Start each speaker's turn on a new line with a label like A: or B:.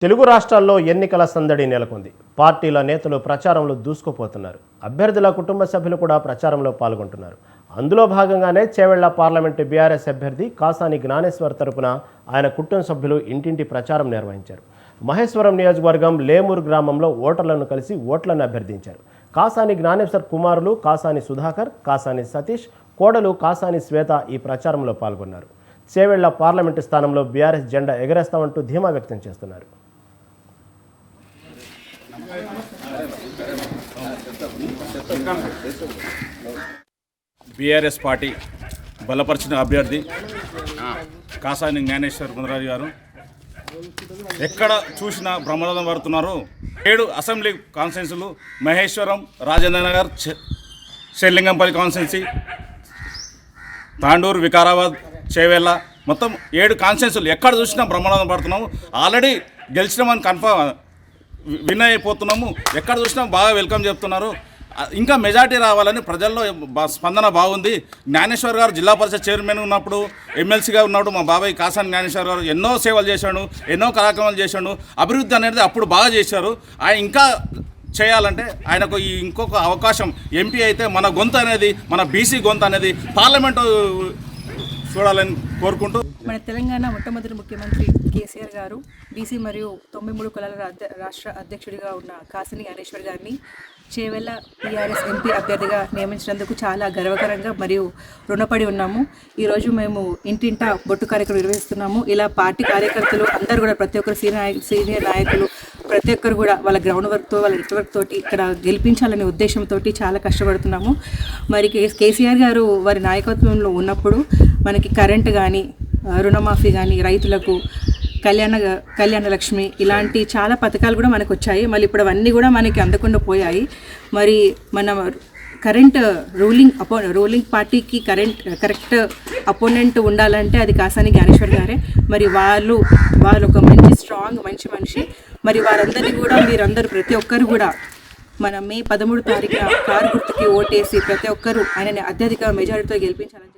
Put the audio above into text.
A: తెలుగు రాష్ట్రాల్లో ఎన్నికల సందడి నెలకొంది. పార్టీల నేతలు ప్రచారంలో దూసుకుపోతున్నారు. అభ్యర్థుల కుటుంబ సభ్యులు కూడా ప్రచారంలో పాల్గొంటున్నారు. అందులో భాగంగానే చేవెళ్ల పార్లమెంటు బీఆర్ఎస్ అభ్యర్థి కాసాని జ్ఞానేశ్వర్ తరపున ఆయన కుటుంబ సభ్యులు ఇంటింటి ప్రచారం నిర్వహించారు. మహేశ్వరం నియోజకవర్గం లేమూరు గ్రామంలో ఓటర్లను కలిసి ఓట్లను అభ్యర్థించారు. కాసాని జ్ఞానేశ్వర్ కుమారులు కాసాని సుధాకర్, కాసాని సతీష్, కోడలు కాసాని శ్వేత ఈ ప్రచారంలో పాల్గొన్నారు. చేవెళ్ల పార్లమెంటు స్థానంలో బీఆర్ఎస్ జెండా ఎగరేస్తామంటూ ధీమా వ్యక్తం చేస్తున్నారు.
B: బీఆర్ఎస్ పార్టీ బలపరిచిన అభ్యర్థి కాసాని జ్ఞానేశ్వర్ మునరాజు గారు ఎక్కడ చూసినా బ్రహ్మరథం పడుతున్నారు. 7 అసెంబ్లీ కాన్స్టిట్యున్సీలు మహేశ్వరం, రాజేంద్ర నగర్, షెల్లింగంపల్లి కాన్స్టిట్యున్సీ, తాండూరు, వికారాబాద్, చేవెళ్ళ మొత్తం 7 కాన్స్టిట్యున్సీలు ఎక్కడ చూసినా బ్రహ్మరథం పడుతున్నాము. ఆల్రెడీ గెలిచినామని కన్ఫర్మ్ విన్ అయిపోతున్నాము. ఎక్కడ చూసినా బాగా వెల్కమ్ చెప్తున్నారు. ఇంకా మెజార్టీ రావాలని ప్రజల్లో స్పందన బాగుంది. జ్ఞానేశ్వర్ గారు జిల్లా పరిషత్ చైర్మన్ ఉన్నప్పుడు, ఎమ్మెల్సీగా ఉన్నప్పుడు మా బాబాయ్ కాసాని జ్ఞానేశ్వర్ గారు ఎన్నో సేవలు చేశాడు, ఎన్నో కార్యక్రమాలు చేశాడు. అభివృద్ధి అనేది అప్పుడు బాగా చేశారు. ఆయన ఇంకా చేయాలంటే ఆయనకు ఇంకొక అవకాశం, ఎంపీ అయితే మన గొంతు అనేది, మన బీసీ గొంతు అనేది పార్లమెంటు చూడాలని కోరుకుంటూ,
C: మన తెలంగాణ మొట్టమొదటి ముఖ్యమంత్రి కేసీఆర్ గారు బీసీ మరియు 93 కులాల రాష్ట్ర అధ్యక్షుడిగా ఉన్న కాసాని జ్ఞానేశ్వర్ గారిని చేవెళ్ళ బీఆర్ఎస్ ఎంపీ అభ్యర్థిగా నియమించినందుకు చాలా గర్వకరంగా మరియు రుణపడి ఉన్నాము. ఈరోజు మేము ఇంటింటా బొట్టు కార్యక్రమం నిర్వహిస్తున్నాము. ఇలా పార్టీ కార్యకర్తలు అందరూ కూడా, ప్రతి ఒక్కరు సీనియర్ నాయకులు ప్రతి ఒక్కరు కూడా వాళ్ళ గ్రౌండ్ వర్క్తో, వాళ్ళ నెట్వర్క్ తోటి ఇక్కడ గెలిపించాలనే ఉద్దేశంతో చాలా కష్టపడుతున్నాము. మరి కేసీఆర్ గారు వారి నాయకత్వంలో ఉన్నప్పుడు మనకి కరెంటు కానీ, రుణమాఫీ కానీ, రైతులకు కళ్యాణ లక్ష్మి ఇలాంటి చాలా పథకాలు కూడా మనకు వచ్చాయి. మళ్ళీ ఇప్పుడు అవన్నీ కూడా మనకి అందకుండా పోయాయి. మరి మన కరెంట్ రూలింగ్ పార్టీకి కరెక్ట్ అపోనెంట్ ఉండాలంటే అది కాసాని జ్ఞానేశ్వర్ గారే. మరి వాళ్ళు ఒక మంచి మనిషి. మరి వారందరినీ కూడా మీరందరూ ప్రతి ఒక్కరు కూడా మన మే 13 తారీఖున కారు గుర్తుకి ఓటేసి ప్రతి ఒక్కరూ ఆయనని అత్యధిక మెజారిటీతో గెలిపించాలని